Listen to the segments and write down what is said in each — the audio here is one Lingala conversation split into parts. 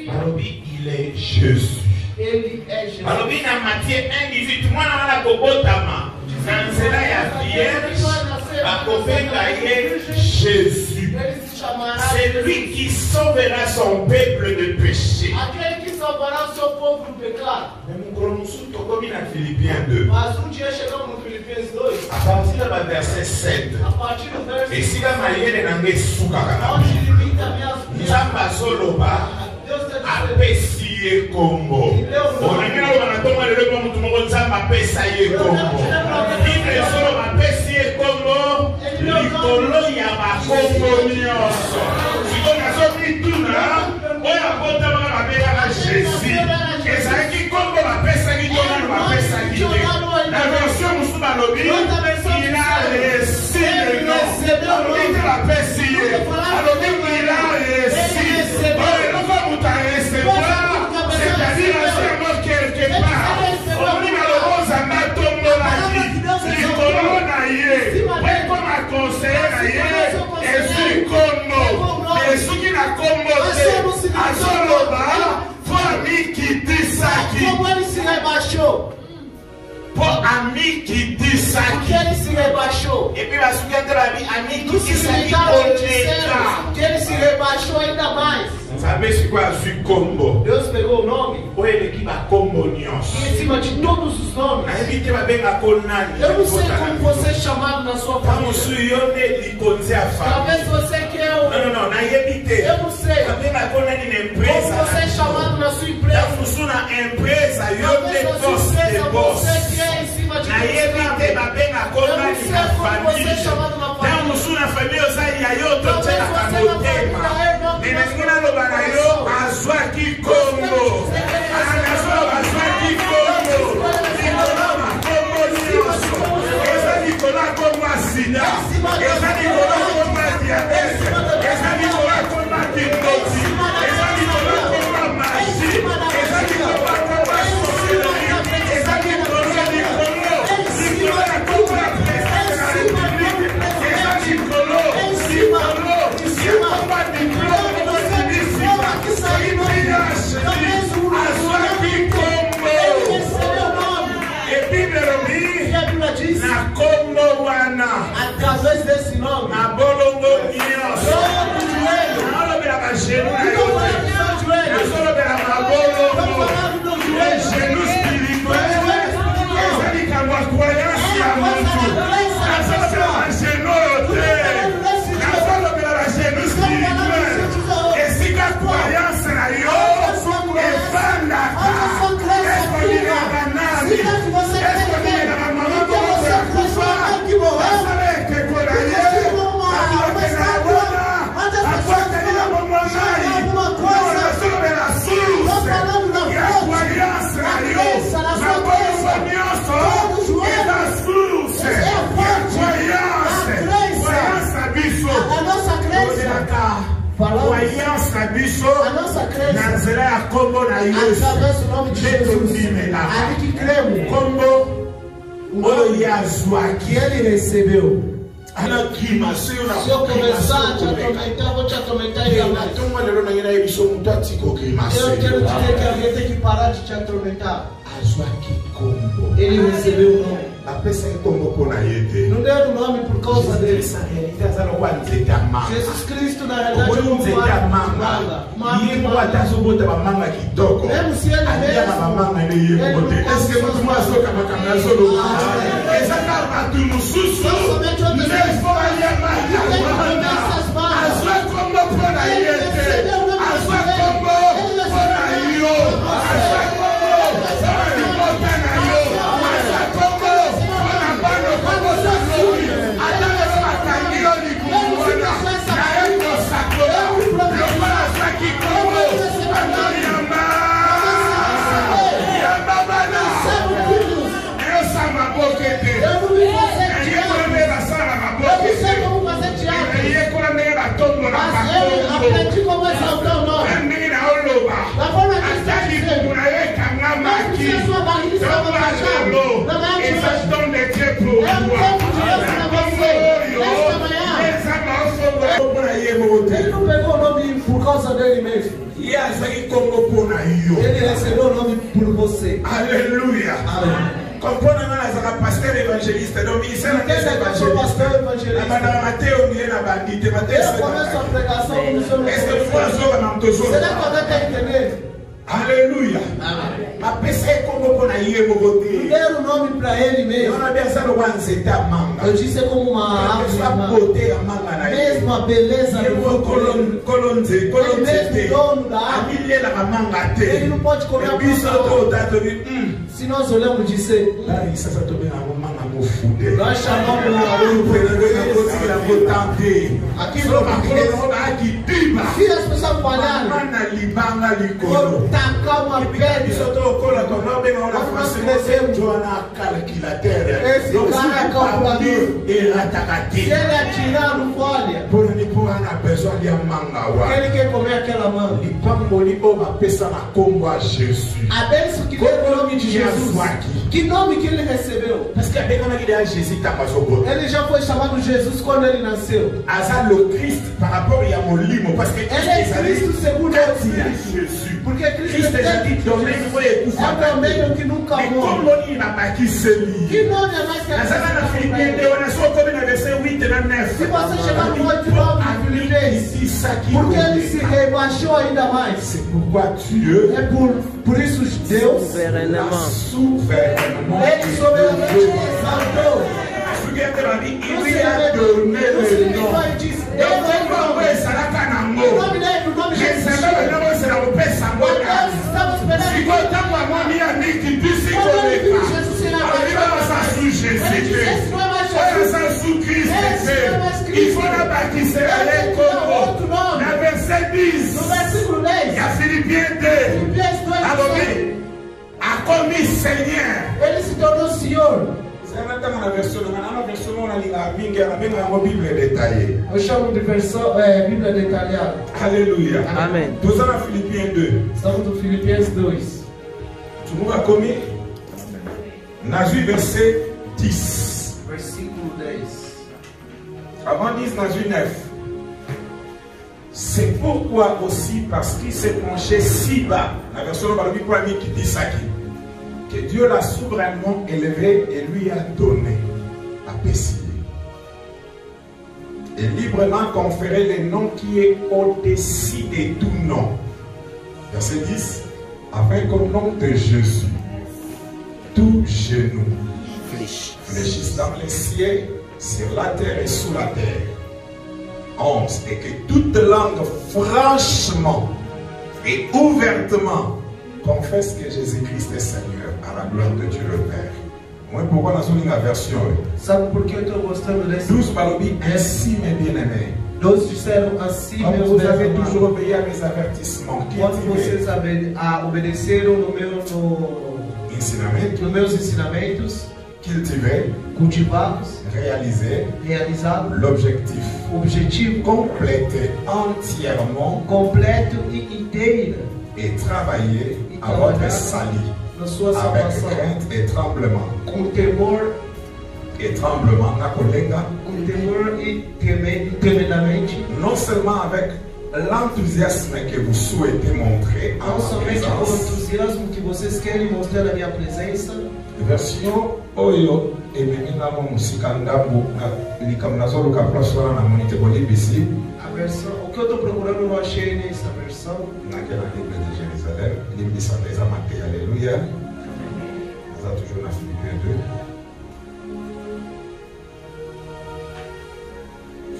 Alobi, il est Jésus. Ele é Jesus. Alobi na Matthieu 1:18, mwana wana kobotama. Na nzela ya vierge, bakobenga ye Jésus. C'est lui qui sauvera son peuple de péché. Aquele que salvará o seu povo do pecado. Mais mon colomosu tokomi na Philippiens 2. Mas dia chegamos no Filipenses 2. À partir du verset 7. A partir do verso. Et si la mayele nange suka kana. Onde limita minhas. Nzamba soloba. Apesi ye kombo. Onangena lo banatonga lelo kwa mutu moko nzamba apesa ye kombo. Bible solo apesi ye kombo. Likolo ya bakombo nyonso. Siko nazo mituna. Oya kota baka babelaka Jésus. Ezalaki kombo bapesaki tona bapesaki te. La version mosusu balobi. Il a reçu le nom. Alobi te bapesi ye. Alobi il a reçu. C'est-à-dire seulement quelque part. On dit dans le rose à ma tombe la vie. Les colonnes aïe. Oui, comme à conseiller aïe. Et c'est comme. Mais ce qui n'a commoté. À son loba. Faut ami qui dit ça qui. Pour ami qui dit ça qui. Et puis la souviens de la vie. Ami qui dit ça qui. Que ele se rebaixou ainda mais. Sabe se qual é o combo? Deus pegou o nome. Ou ele que vai comunhão. E em cima de todos os nomes. A gente vai bem a colnani. Eu não sei como você é chamado na sua família. Vamos suione de conhecer a família. Talvez você que é o. Não, na ebite. Eu não sei. Também na colnani na empresa. Como você é chamado na sua empresa. Vamos na empresa. Talvez Eu você você que é em cima de na ebite vai bem a colnani na família. Vamos na família usai a outro tela camotema. Ninguém não vai eu azul aqui como. Azul aqui como. Nicolás como Nilson. Essa Nicolás como a Sina. Essa Nicolás como a diabetes. Essa Nicolás como a quimose. Essa Nicolás como a magia. Essa Nicolás como a sociedade. Essa Nicolás como a presença da República. Essa Nicolás como a diploma. Através desse nome, na bolongo nyonso, na olobela ba genou na yo, na olobela ba bolongo, les genoux spirituels, ezali kama croyance ya mutu, na olobela ba genou te, na olobela ba genou spirituel, esika croyance na yo, efandaka, eskolina banani, eskolina bamama kokola kufa. A nossa crença através do nome de Jesus. Ali que cremos o nome que ele recebeu. Se eu começar a te atormentar, vou te atormentar ainda mais. Eu quero dizer que alguém tem que parar de te atormentar. Ele recebeu o nome. Não deu o nome por causa dele. Jesus Cristo, na realidade, é um manga. Mesmo se ele aprendi como exaltar o nome. Da forma que está dizendo, mesmo que a sua barriga estava fechada, não é de hoje. É um tempo de Deus para você. Nesta manhã, ele não pegou o nome por causa dele mesmo. Ele recebeu o nome por você. Alléluia. Amém. Comprendre un pasteur évangéliste, donc il sert à pasteur évangéliste. Est-ce que vous Alléluia. Deram o nome para ele mesmo. Eu disse como uma árvore, mesmo a beleza do fruto. Ele mesmo dono da árvore. Ele não pode comer a fruta. Se nós olhamos de ser, nós chamamos aqui se as pessoas falharem, tacar uma pedra. Esse cara é calculador. Se ele atirar no folha, ele quer comer aquela manga. A bênção que deu o nome de Jesus. Que nome que ele recebeu? Ele já foi chamado Jesus quando ele nasceu. Ele é Cristo segundo o Cristo. Porque Cristo é o meio que nunca morre. Que nome é mais que se você chegar no 8 de Filipenses, porque ele se rebaixou ainda mais. É por isso Deus ele soberanamente exaltou. Il lui a donné le nom. Il faut la baptiser avec le verset 10. Il y a Philippiens 2. A commis Seigneur. Ele se tornou Senhor. Eu chamo de versão Bíblia detalhada. Alléluia. Amém. Nous sommes à Philippiens 2. Estamos no Filipenses 2. Tu m'as commis. Nazui verset 10. Versículo 10. Avant 10, Nazui 9. C'est pourquoi aussi, parce qu'il s'est penché si bas, la version de la Bible qui dit ça, que Dieu l'a souverainement élevé et lui a donné à Pessie. Et librement conféré le nom qui est au-dessus de tout nom. Verset 10. Afin qu'au nom de Jésus, tout genou fléchisse dans les cieux, sur la terre et sous la terre. 11. Et que toute langue franchement et ouvertement confesse que Jésus-Christ est Seigneur à la gloire de Dieu le Père. Moi, pourquoi dans une version? Sabe por que eu estou gostando desse? 12 paroles ainsi, mes bien-aimés. 12 disseram assim, comme meus vous avez bem-amados. toujours obéi à mes avertissements. Quando vocês obedeceram no meus ensinamentos, cultiver, cultivados, realizados, l'objectif, objetivo, compléter entièrement, completo e inteiro, et travailler à votre salut, na sua avec salvação, crainte et tremblement. com temor Et tremblement, e tremendamente, non seulement avec l'enthousiasme que vous souhaitez montrer en não ma somente com o présence. entusiasmo que vocês querem mostrar na minha presença. Version oyo ememinamo musika ndambu likamnazoluka place wana na monite bolibisi A versão, o que eu estou procurando não achei nessa versão. naquela Bible de Jérusalem libisa pesa Matthieu. Alléluia. Aza toujours na Philippiens 2.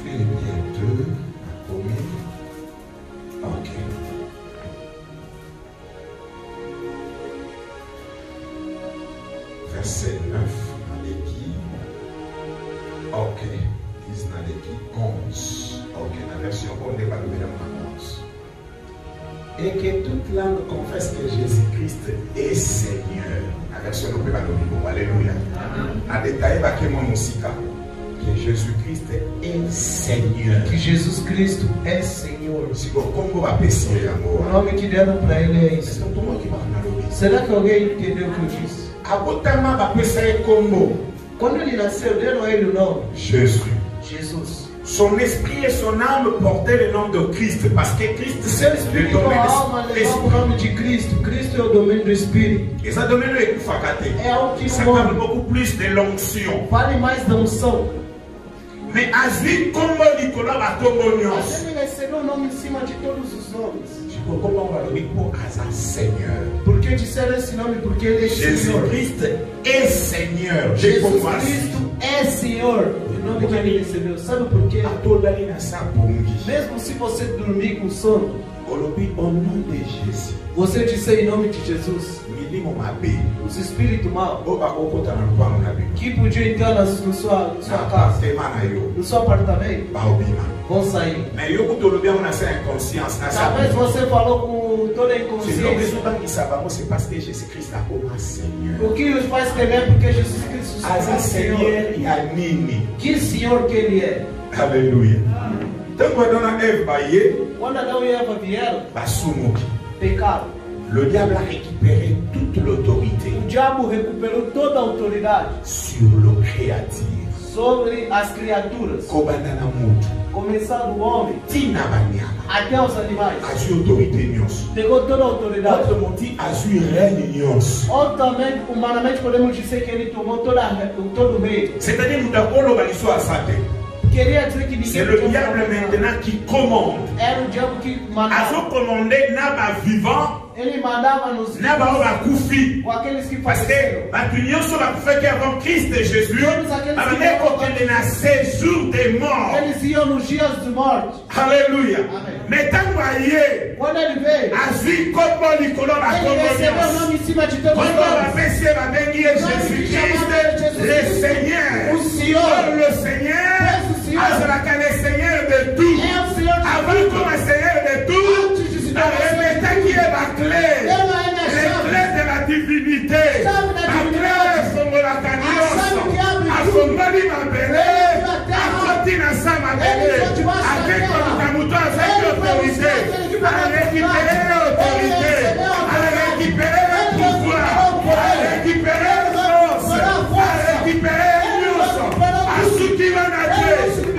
Philippiens 2 commis. Ok. Verset 9, Naleki. Ok. 10 Naleki 11. Ok, la version on n'est pas le 11. Et que toute langue confesse que Jésus-Christ est Seigneur. La version on peut pas le dire. Alléluia. A détaillé va que mon musica. Que Jésus-Christ est Seigneur. Que Jesus Cristo é Senhor. Si vous Congo va pécher O nome que deram para ele é est-ce isso. que tout le monde qui va en Será que alguém entendeu o que eu disse? Abotama va pécher Congo. Quando ele nasceu, deram a ele o nome Jésus. Jesus. Son esprit et son âme portaient le nom de Christ parce que Christ c'est le domaine de l'esprit. Et ça domine le Kufakate. Ça parle beaucoup plus de l'onction. Mais Azui Kombo Nicolas va Kombonios. Comment on va le dire pour Seigneur? Porque disseram esse nome? Porque ele é Senhor. Jésus-Christ est Seigneur. Jesus Cristo é Senhor. O nome que ele recebeu. Sabe por quê? Mesmo se você dormir com sono, au nom de Jésus. Você disse em nome de Jesus. Os espíritos maus que podiam entrar na sua casa, no seu apartamento, vão sair. Talvez você falou com toda a inconsciência. O que os faz temer porque Jesus Cristo é Senhor. Que Senhor que Ele é. Aleluia. Quando Adão e Eva vieram, pecaram. Le diable a récupéré toute l'autorité o diabo recuperou toda a autoridade sur le créatif, sobre as criaturas, começando o homem até os animais. Pegou toda a autoridade. Ou também, humanamente, podemos dizer que ele tomou todo o reino. Queria dizer que c'est le diable maintenant qui commande. Era o diabo que mandava. A commander naba vivant. Ele mandava nos com aqueles que parce que la union sur la fait qu'avant Christ et Jésus, avant qu'on naissait jour des morts. Eles iam nos dias de morte. Alléluia. Mais tant voyez, quando ele veio, Azui como Nicolas va ele recebeu o nome em cima de todos os nomes. Jésus-Christ, le Seigneur. O Senhor, le Seigneur. Le Seigneur de tout. Avant comme Seigneur de tout, répétez qui est la clé. Les clés de la divinité. La clé sont la cagnosse. A son mari m'a belé. A Fatina sa m'a belé. Avec l'autorité. A récupérer l'autorité. A récupérer le pouvoir. A récupérer le force. A récupérer l'union. A soutenir la nature.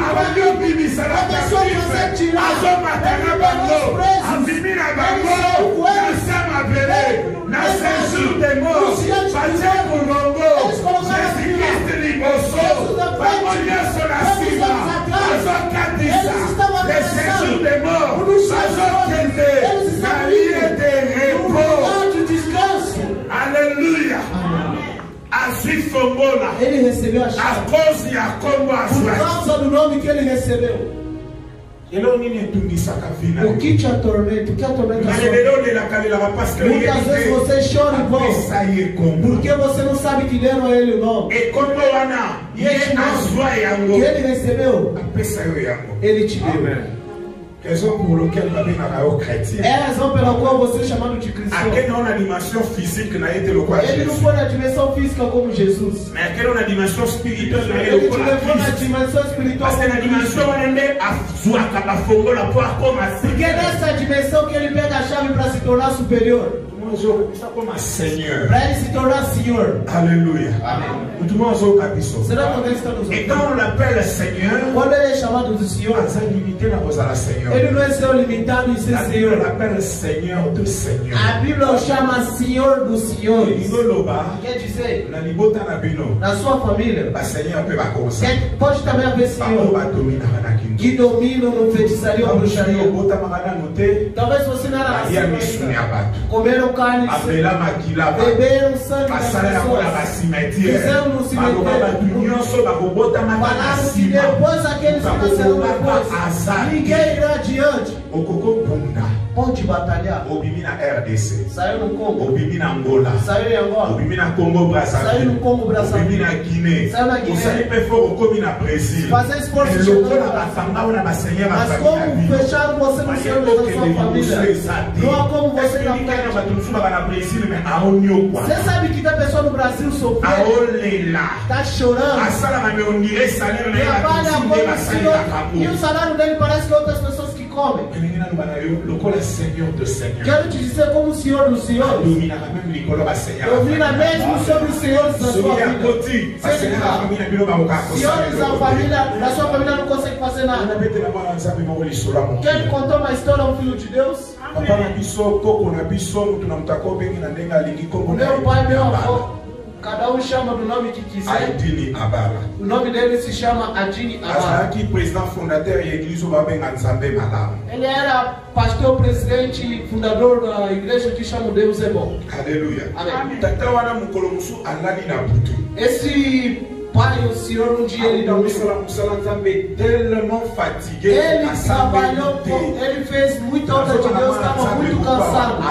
Alléluia. Ele recebeu a chave por causa do nome que ele recebeu. O que te atormenta? O que atormenta a sua vida? Muitas vezes você chora e volta porque você não sabe que deram a ele o nome. E esse nome que ele recebeu, ele te deu. É a razão pela qual você é chamado de cristão. Ele não foi na dimensão física como Jesus. Ele te levou na dimensão espiritual. Porque é nessa dimensão que ele pega a chave para se tornar superior. Para ele se tornar Senhor. Alléluia. Amém. Será que alguém está nos ouvindo? Então on l'appelle Seigneur. Quando ele é chamado de Senhor, ele não é seu limitado em ser Senhor. On l'appelle Seigneur do Senhor. A Bíblia o chama Senhor dos Senhores. Quer dizer, na sua família, pode também haver Senhor que dominam no feitiçaria ou bruxaria. Talvez você não era nascido ainda. Comeram carne, beberam sangue das pessoas, fizeram no cemitério, falaram que depois aqueles que nasceram depois, ninguém irá adiante. Pode batalhar. Saiu no Congo. Saiu em Angola. Saiu no Congo Brasil. Saiu na Guiné. Fazer esforço de chegar. Mas como fechar você no Senhor da sua família? Não há como você na frente. Você sabe que tem pessoa no Brasil sofrendo. Está chorando. Trabalha como Senhor. E o salário dele parece que outras pessoas que come. Quero te dizer como o Senhor dos Senhores. Domina mesmo sobre os senhores da sua vida. Senhores, a família, da sua família não consegue fazer nada. Quem contou uma história ao Filho de Deus? Meu pai, meu avô, cada um chama do nome que quiser. O nome dele se chama Adini Abala. Ele era pastor, presidente, fundador da igreja que chama Deus é bom. Aleluia. Amém. Esse pai, o Senhor, um dia ele dormiu. Ele trabalhou, ele fez muita obra de Deus, estava muito cansado.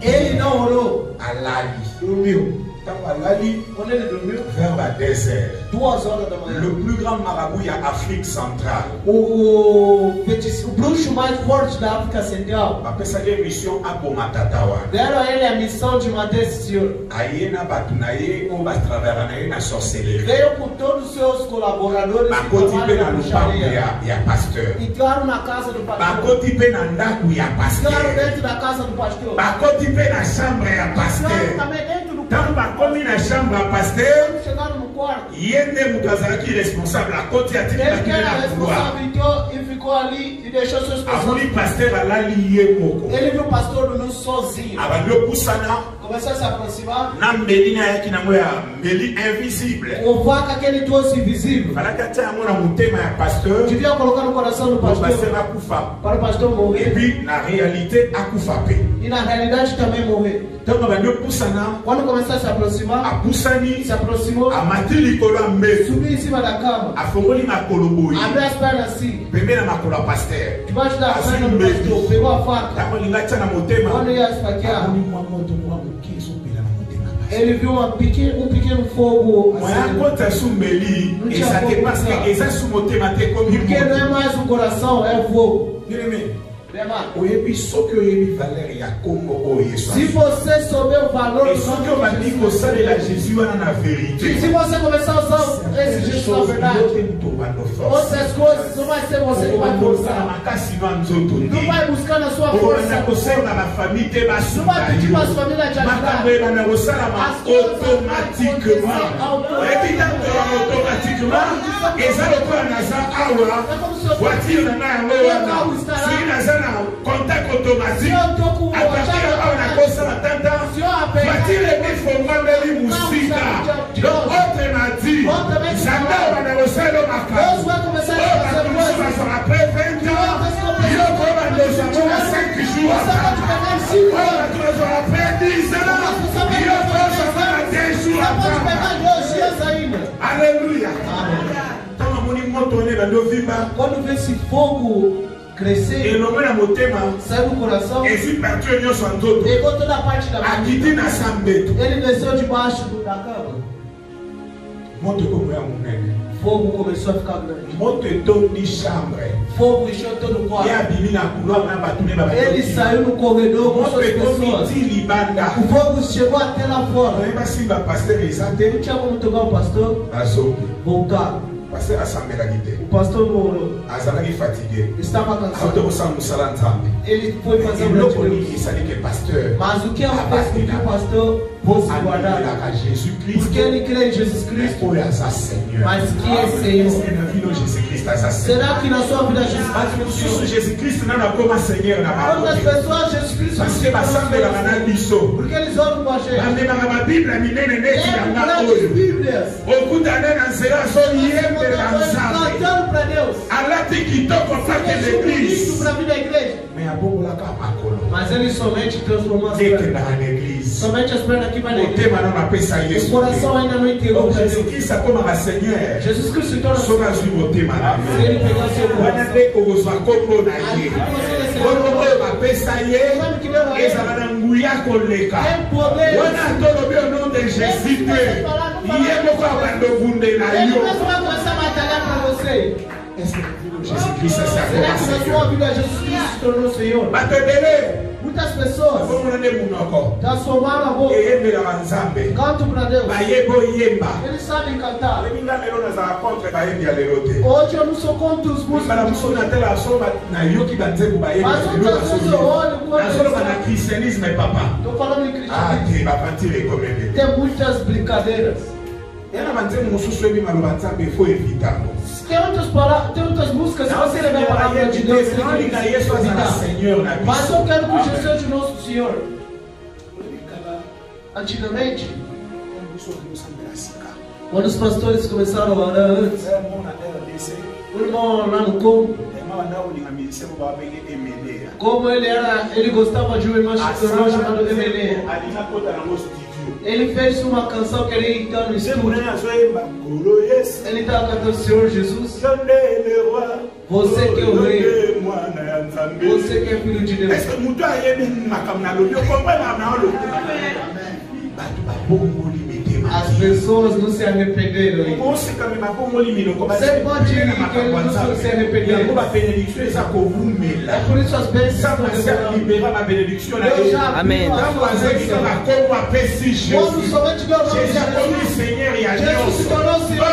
Ele não orou. Dormiu. Quando ele dormiu, vers 10h, 2 horas da manhã, le plus grand marabout de África Central, o bruxo mais forte da África Central, deram a ele a missão de matar esse senhor. Veio com todos os seus colaboradores e entraram na casa do pastor. Entraram dentro da casa do pastor. Entraram também dentro do quarto. Comme na chambre à pasteur, il est responsable à côté à ele era responsável, então ele ficou ali e deixou seus Ele viu o pastor dormindo sozinho. Começou a se aproximar. O vaca que ele trouxe invisível. Devia colocar no coração do pastor para o pastor morrer. E na realidade também morrer. Quando começou a se aproximar, se aproximou, subiu em cima da cama, abriu as pernas assim, debaixo da perna do pastor, pegou a faca. Quando ia esfaquear, ele viu um pequeno fogo assim. Não tinha fogo, porque não é mais um coração, é fogo. Se você souber o valor do nome de Jesus, se você começar a usar esse Jesus na verdade, outras coisas não vai ser você que vai forçar. Não vai buscar na sua força. Não vai pedir para as famílias te ajudar. As coisas contact automatique. À partir de donc, autre m'a dit, après 20 ans, après 5 jours, après 10 ans, alléluia. Quando vê esse fogo crescer, sai do coração, pegou toda a parte da vida. Ele desceu debaixo da cama. Fogo começou a ficar grande. Fogo encheu todo o quarto. Ele saiu no corredor com suas pessoas. O fogo chegou até lá fora. Não tinha como tocar o pastor. Voltar. O pastor morou. Estava cansado. Ele foi fazer o grande. Mas o que acontece com que o pastor fosse guardar? Porque ele crê em Jesus Cristo. Mas que é Senhor. Será que na sua vida Jesus Cristo não é como Senhor? Quantas pessoas Jesus Cristo não? Porque eles oram com a gente. Grandes Bíblias. Cantando para Deus. Mas ele somente transformou as pernas. Somente as pernas que vai na igreja. O coração ainda não entregou para Deus. Jesus Cristo se torna seu coração. Se ele pegar seu coração, Jesus Cristo se tornou Senhor. muitas pessoas transformaram a boca, cantam para Deus, eles sabem cantar. Hoje eu não sou contra os músicos, mas outras vezes eu olho quando estou falando em cristianismo, tem muitas brincadeiras. Tem outras músicas que você leva a palavra de Deus, mas eu quero que Jesus seja o nosso Senhor. Antigamente, quando os pastores começaram a orar antes, o irmão lá no Congo, como ele gostava de um irmão chamado Emelea, ele fez uma canção que ele entrar no estúdio. Ele estava cantando: Senhor Jesus, você que é o rei, você que é filho de Deus. As pessoas não se arrependeram ainda. Você pode ir que eles não se arrependeram. É por isso as bênçãos estão liberando. Amém. Quando somente Deus não se arrepende, Jesus se tornou Senhor.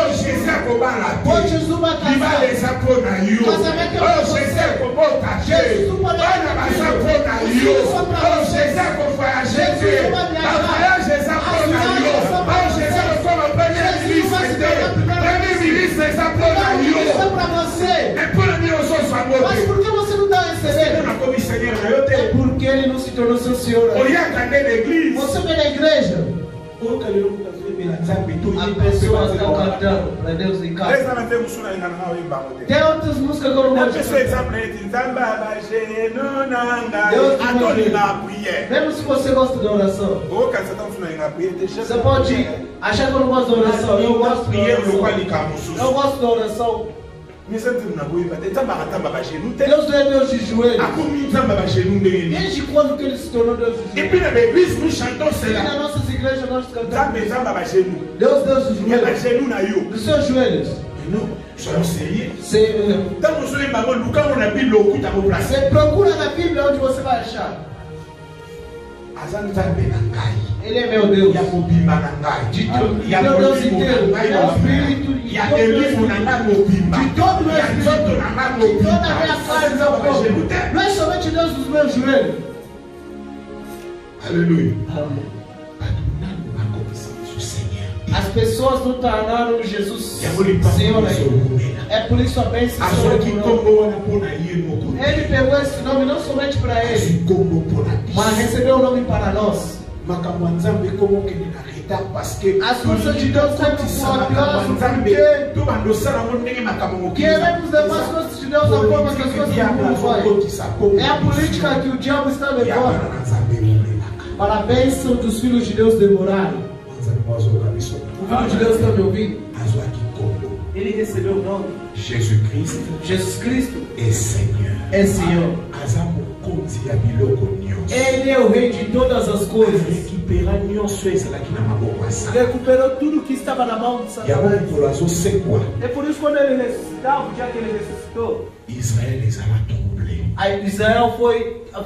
Hoje Jesus vai casar. Casamento é para você. Jesus não pode mas por que você não está recebendo? É porque ele não se tornou seu Senhor. Você vem na igreja, a pessoa está cantando para Deus em casa. Tem outras músicas que eu não gosto. Mesmo se você gosta de oração, você pode achar que eu não gosto de oração. Eu gosto de oração. Eu gosto de oração. Deus não é Deus de joelhos. Desde quando que ele se tornou Deus de joelhos? E nas nossas igrejas nós cantamos Deus de joelhos. Dos seus joelhos. Você procura na Bíblia onde você vai achar. Ele é meu Deus. De todo Deus inteiro. Meu espírito. De todo meu espírito. De toda a minha carne, meu corpo. Não é somente Deus dos meus joelhos. Aleluia. As pessoas não tornaram Jesus Senhor ainda. É por isso a bênção. Ele pegou esse nome não somente para ele, mas recebeu o nome para nós. As coisas de Deus sempre são atrás, porque queremos levar as coisas de Deus da forma que as coisas do mundo fazem. É a política que o diabo está levando para a bênção dos filhos de Deus demorarem. O filho de Deus está me ouvindo? Ele recebeu o nome Jesus Cristo é Senhor. Ele é o rei de todas as coisas. Recuperou tudo que estava na mão de Satanás. É por isso quando ele ressuscitava, o dia que ele ressuscitou, Israel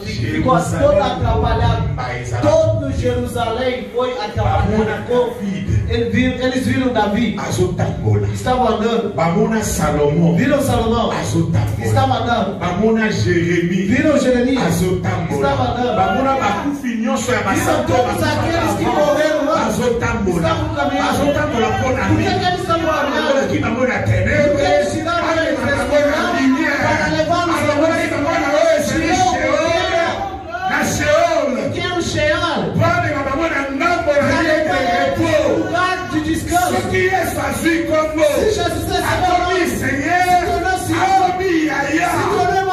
ficou toda atrapalhada. Todo Jerusalém foi atrapalhado. Eles viram Davi, estava andando. Viram Salomão, estava andando. Viram Jeremias, estava andando. Viram todos aqueles que morreram lá, estavam caminhando. Por que eles estavam caminhando? Porque eles tiraram eles para levá-los que era o Sheol, lugar de descanso. Se Jesus recebeu o nome, se tornou Senhor, se tornou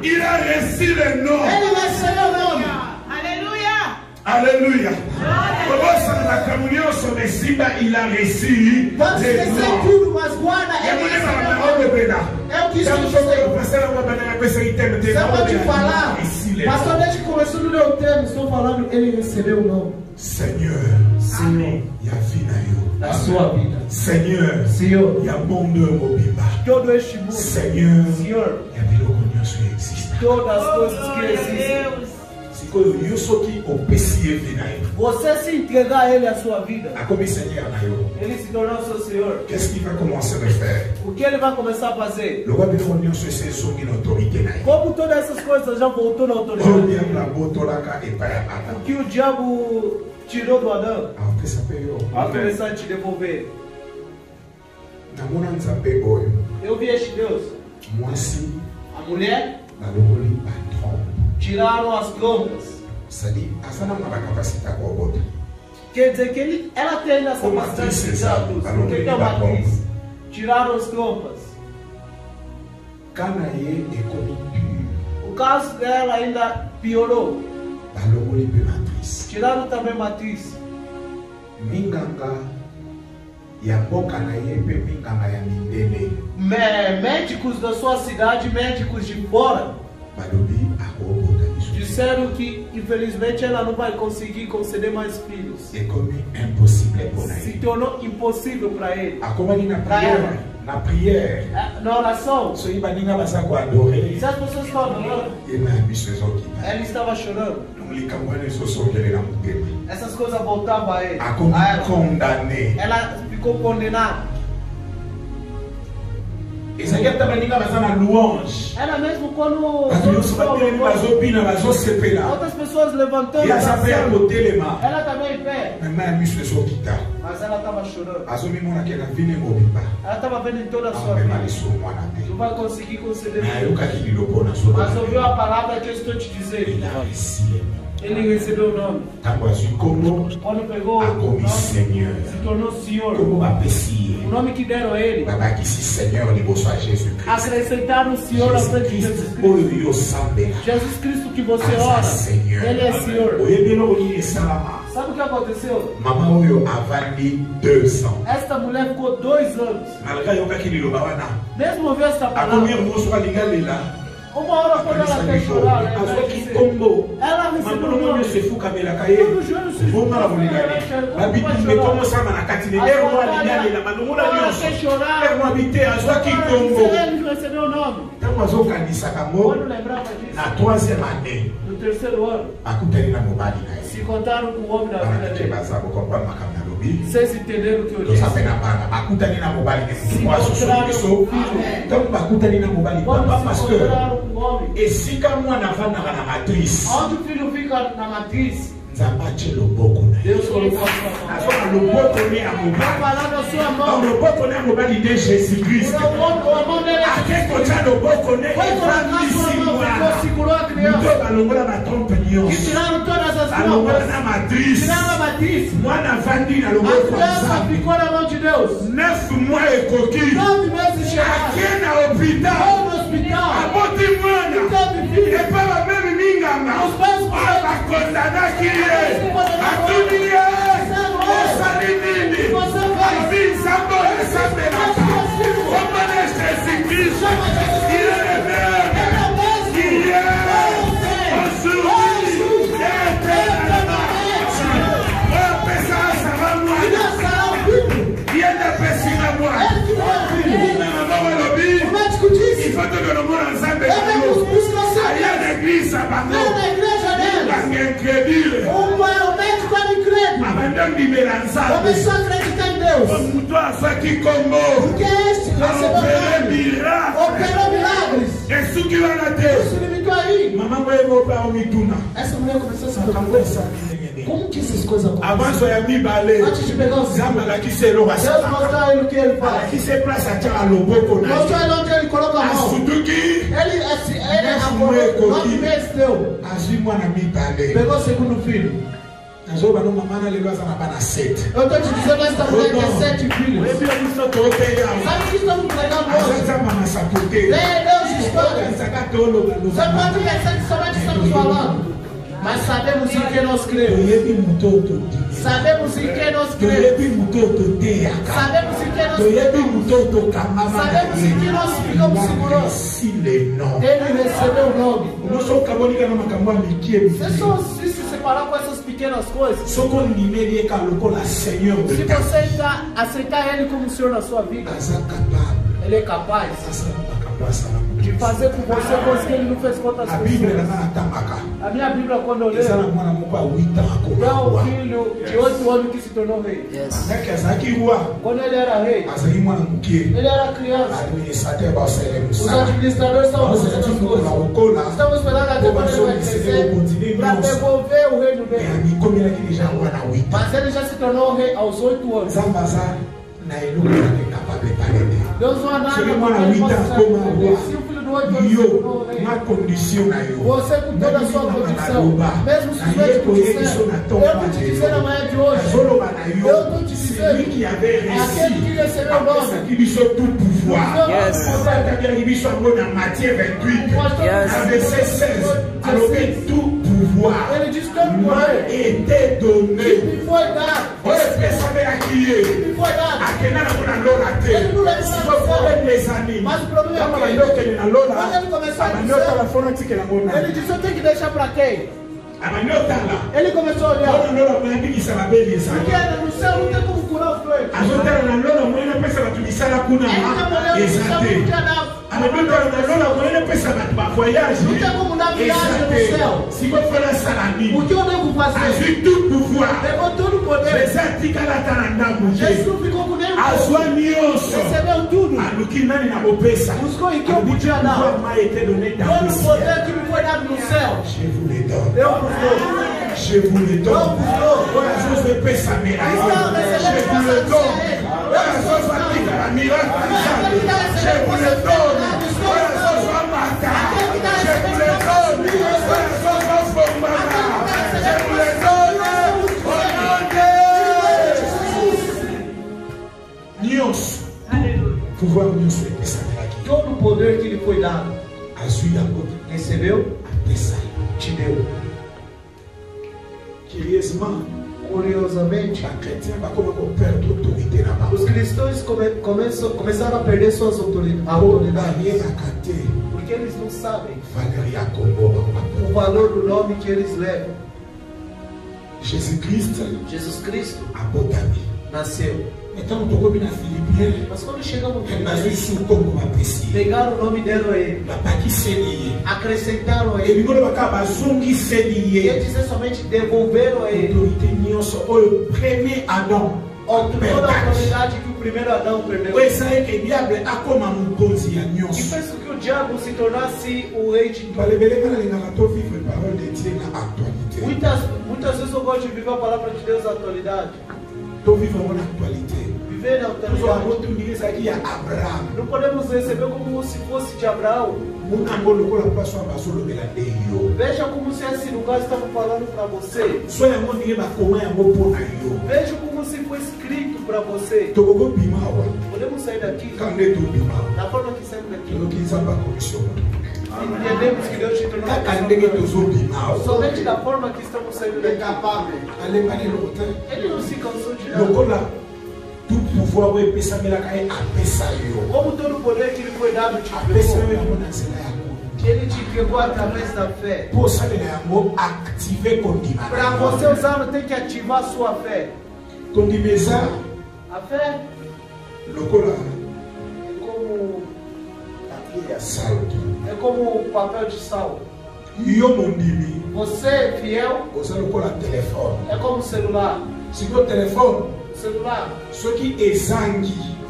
il a reçu le nom. Ele recebeu o nome. Alléluia. Alléluia. il a reçu. Vamos esquecer tudo, mas guarda. Ele recebeu. É o que isso quer dizer. Só para te falar, pastor, desde que começou no meu termo, estou falando, ele recebeu o nome. Senhor, Senhor, a sua vida. Senhor, Senhor, todo este mundo. Senhor, todas as coisas que existem. Você se entregar a Ele a sua vida, Ele se tornar o seu Senhor. Qu'est-ce qu'il va commencer a faire? O que Ele vai começar a fazer? Como todas essas coisas já voltou na autoridade, o que o diabo tirou do Adão, vai começar a te devolver. Eu vi este Deus. A mulher tiraram as trompas. Quer dizer que ela tem essa capacidade de usar porque tem uma matriz. Tiraram as trompas. O caso dela ainda piorou. Tiraram também a matriz. Médicos da sua cidade, médicos de fora, disseram que infelizmente ela não vai conseguir conceder mais filhos. Se tornou impossível para ele. Na prière, na oração, se as pessoas estão adorando, ela estava chorando. Essas coisas voltavam a ele. Ela ficou condenada. Ela mesmo quando outras pessoas levantando, ela também em pé. Mas ela estava chorando. Ela estava vendo em toda a sua vida. Não vai conseguir conceder. Mas ouviu a palavra que eu estou te dizendo. Ele recebeu o nome. Quando pegou o nome, se tornou Senhor. O nome que deram a ele, acrescentaram o Senhor à frente de Jesus Cristo. Jesus Cristo que você ora, Ele é Senhor. Sabe o que aconteceu? Esta mulher ficou 2 anos. Mesmo ouvindo esta palavra, uma hora quando ela quer chorar, ela recebeu o nome. Ele recebeu o nome. Quando lembrava disso, no 3º ano, se contaram com o homem da vida dele. Vocês entenderam o que eu disse? Se encontraram com o homem. Onde o filho fica na matriz, Deus colocou a sua mão. Vai falar na sua mão. A mão dele segurou a criança. E tiraram todas as trompas. Tiraram a matriz. A criança ficou na mão de Deus. 9 meses chegaram. No hospital. Os pais começou a acreditar em Deus. Porque este operou milagres. Isso limitou aí. Essa mulher começou a se preocupar. Como que essas coisas acontecem? Antes de pegar os filhos, Deus mostrou a ele o que ele faz. Mostrou ele onde ele coloca a mão. Ele 9 meses deu. Pegou o 2º filho. Eu estou te dizendo, esta mulher tem 7 filhos. Sabe o que estamos pregando hoje? Deus história. Você pode pensar que somente estamos falando. Mas sabemos em quem nós cremos. Sabemos em quem nós cremos. Sabemos em quem nós cremos. Sabemos em quem nós ficamos seguros. Ele recebeu o nome. Você só se separar com essas pequenas coisas. Se você aceitar Ele como Senhor na sua vida, Ele é capaz de fazer com você coisas que Ele não fez com outras pessoas. A minha Bíblia, quando eu leio, é um filho de 8 anos que se tornou rei. Quando ele era rei, ele era criança. Os administradores estavam fazendo as coisas. Estamos esperando até quando ele vai crescer para devolver o reino dele. Mas ele já se tornou rei aos 8 anos. Deus não há nada para ele. Se o filho do 8 anos você com toda a sua condição, mesmo se os outros disseram, eu estou te dizendo amanhã de hoje, eu estou te dizendo, aquele que recebeu o nome, ele disse todo poder était donné. me foi dado. Me foi dado. Ele não leva mas o problema é que quando ele começou a dizer, ele disse, eu tenho que deixar para quem? Ele começou a olhar. Porque no céu não tem como curar os doentes. Não tem como dar viagem no céu. O que eu devo fazer? Pegou todo o poder. Jesus ficou com nenhum poder. Recebeu tudo. Buscou em que eu podia dar. Todo o poder que me foi dado no céu, eu vos dou. Je vous le donne. Je vous le todo o poder que lhe foi dado, recebeu, te deu. Curiosamente, os cristãos começaram a perder suas autoridades, porque eles não sabem o valor do nome que eles levam. Jesus Cristo nasceu. Então, mas quando chegamos no pegaram o nome dela a ele, acrescentaram a ele, quer dizer somente devolveram a ele toda a autoridade que o primeiro Adão perdeu. E fez com que o diabo se tornasse o rei de tudo. Muitas vezes eu gosto de viver a palavra de Deus na atualidade. Viver na atualidade. Não podemos receber como se fosse de Abraão. Veja como se esse lugar estava falando para você. Veja como se foi escrito para você. Podemos sair daqui da forma que saímos daqui. Entendemos que Deus te tornou somente da forma que estamos saindo daqui. Ele não se cansou de nada. Como todo o poder que lhe foi dado te pegou, ele te pegou através da fé. Para você usar, tem que ativar a sua fé. A fé é como o papel de sal. Você fiel é como o celular. Celular,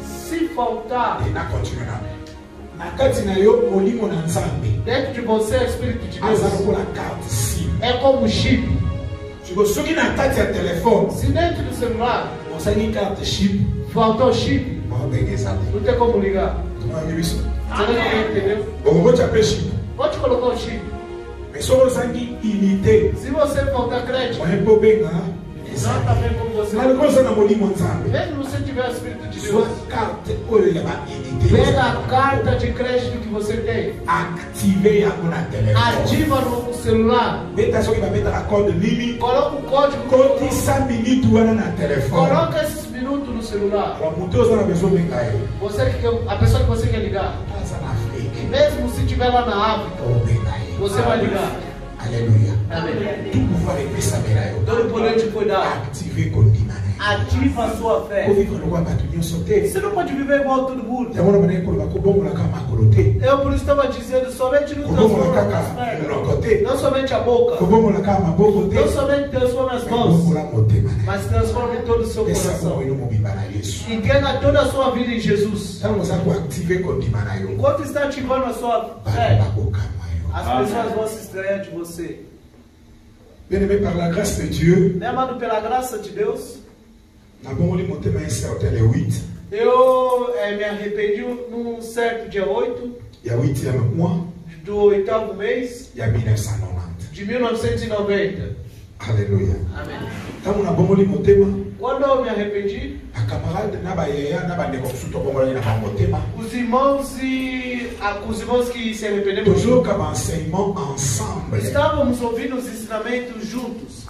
se faltar dentro de você é o Espírito de Deus, é como um chip. Se dentro do celular faltou o chip, não tem como ligar. Você não entendeu? Pode colocar o chip. Se você faltar crédito, Não também como você. Mesmo se você tiver o Espírito de Deus, pega a carta de crédito que você tem. Ativa no celular. Coloca o código. Coloca esses minutos no celular. Você a pessoa que você quer ligar. Mesmo se estiver lá na África, você vai ligar. Aleluia. Amém. Todo o poder de cuidar. Ativa a sua fé. Você não pode viver igual a todo mundo. Eu por isso estava dizendo, somente no transforma as pernas. Não somente a boca. Não somente transforma as mãos, mas transforma em todo o seu coração. Entrega toda a sua vida em Jesus. Enquanto está ativando a sua fé, as pessoas vão se estranhar de você. Bien-aimé, par la grâce de Dieu, Amado pela graça de Deus, eu me arrependi num certo dia 8 do 8º mês de 1990. Aleluia. Amém. Quando eu me arrependi, os irmãos que se arrependeram estávamos ouvindo os ensinamentos juntos.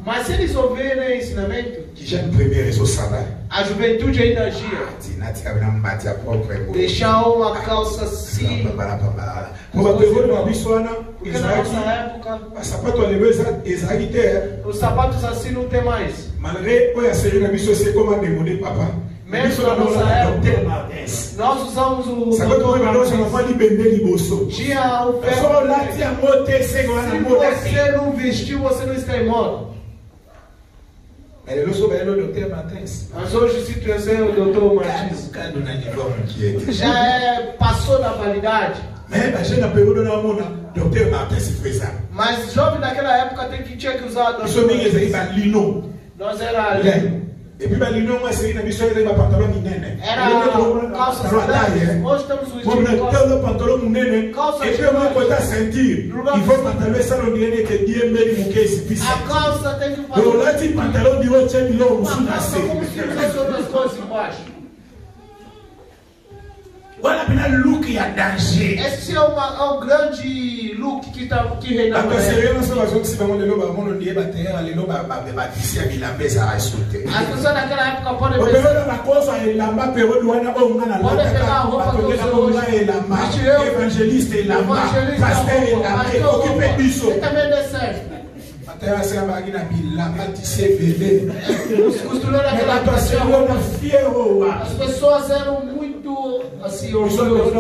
Mas se eles ouvirem ensinamento, a juventude ainda agia. Deixar uma calça assim. Porque na nossa época, os sapatos assim não tem mais. Mesmo na nossa época, nós usamos o tinha o ferro. Se você não vestiu, você não está em moda. Mas hoje, se tu é o doutor Martins, já passou da validade. Mas jovem daquela época tinha que usar doutor Martins. Nós era lino. Era calça sandália. Hoje estamos usando calça sentir. A calça tem que fazer como se fosse outras coisas embaixo. Esse é um grande look que reina. As pessoas naquela época podem pegar a roupa que eu uso evangelista, pastor, também dê certo. Os costureiros daquela época, as pessoas eram muito assim, orgulhosas.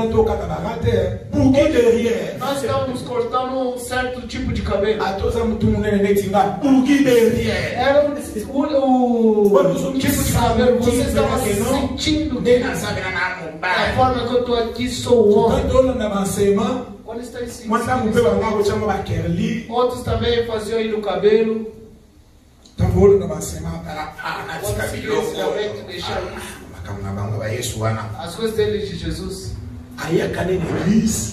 Nós estávamos cortando um certo tipo de cabelo. Era o tipo de cabelo. Você estava sentindo a forma que eu estou aqui, sou homem. Quando está em outros também faziam aí no cabelo. As coisas dele de Jesus.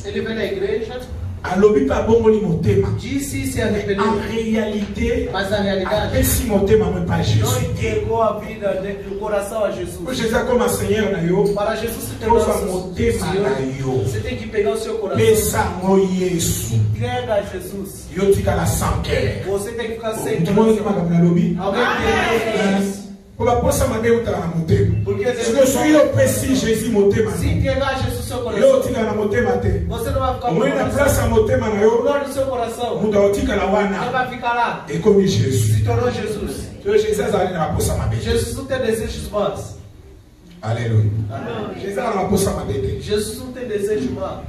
Ele vem na igreja. Disse se arrependeu. Mas na realidade não entregou a vida do coração a Jesus. Para Jesus se tornar Senhor, você tem que pegar o seu coração. Entrega a Jesus. Você tem que ficar sem coração. Alguém tem isso? Porque se entregar a Jesus seu coração, você não vai ficar no lugar do seu coração. Você vai ficar lá. Se tornou Jesus. Jesus não tem desejos maus. Aleluia. Jesus não tem desejo mau.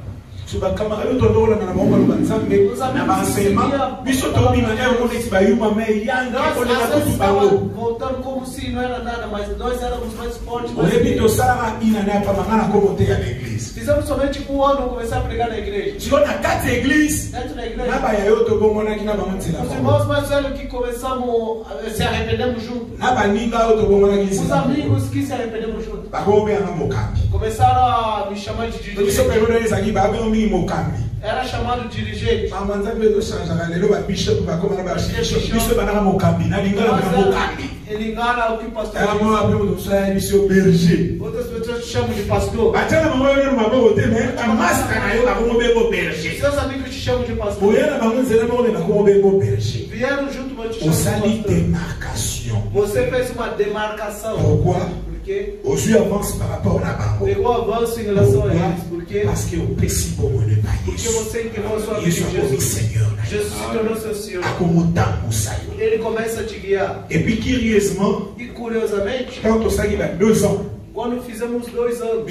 Voltando como se não era nada, mas nós éramos mais fortes. Fizemos somente um ano começar a pregar na igreja. Dentro da igreja, os irmãos mais velhos que começamos a se arrependemos juntos. Os amigos que se arrependemos juntos começaram a me chamar de DJ. Era chamado dirigente. Ele engana o que o pastor diz. Outras pessoas chamam de pastor. Seus amigos te chamam de pastor. Vieram junto para te chamar de pastor. Você fez uma demarcação. Porque pegou avanço em relação a eles. Porque você entregou a sua vida em Jesus. Jesus se tornou seu Senhor. Ele começa a te guiar. E curiosamente, quando fizemos 2 anos,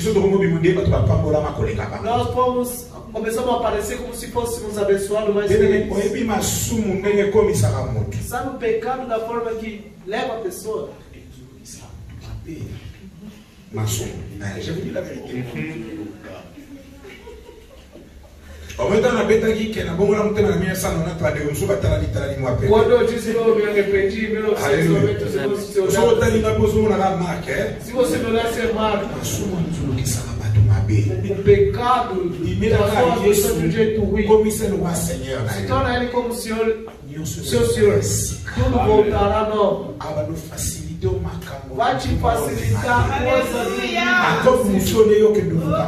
nós começamos a aparecer como se fôssemos abençoados mais vezes. Sabe o pecado da forma que leva a pessoa? Já vi la vérité. Quando eu disse que eu me arrependi, se você me olhar ser marca, o pecado transforma a pessoa de um jeito ruim. Se torna ele como Senhor, seu Senhor. Tudo voltará novo. Vai te facilitar coisas.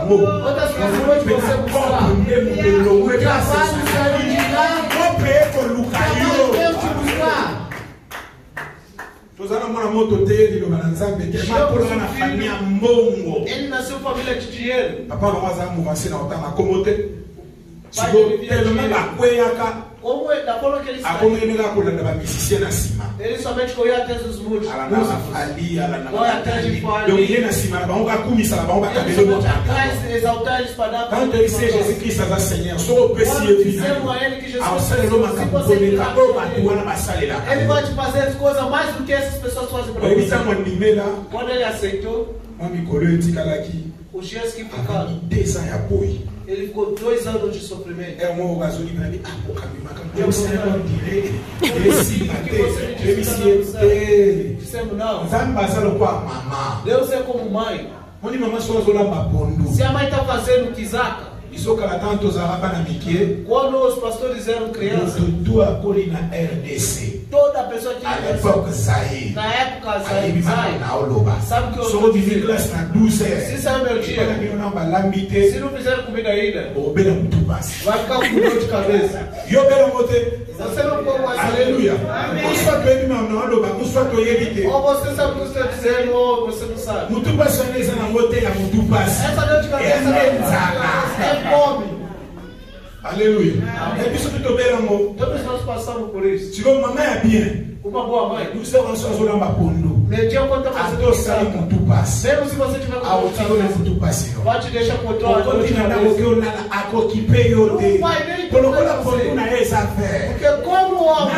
Outras pessoas que você buscar. Trabalho saiu de lá. Trabalho Deus te buscar. Ele nasceu família de dinheiro. Como da forma que ele saiu, ele somente correu atrás dos músicos. Foi atrás de fora. Ele somente atrás de exaltar eles para dar para quando ele seja Jesus Cristo a Senhor, só o dizemos a ele que Jesus ele vai te fazer as coisas mais do que essas pessoas fazem para você. Quando ele aceitou, os dias que ficaram, ele ficou 2 anos de sofrimento. Dissemos não. Deus é como mãe. Se a mãe está fazendo quizaca, quando os pastores eram crianças, toda pessoa que na época Zai, sabe o que eu estou dizendo? Se saiu meu dia, se não fizeram comida ainda, vai ficar com dor de cabeça. Você não pode mais. Aleluia. Ou você sabe o que eu estou dizendo, ou você não sabe. Essa dor de cabeça é fome. Aleluia. Todos nós passamos por isso. Uma boa mãe. Mediante quanto você mesmo se você tiver com vai te deixar com dor. Não vai nem porque como o homem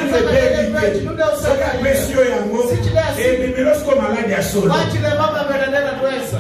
não deu certo, se te der assim, vai te levar para a verdadeira doença.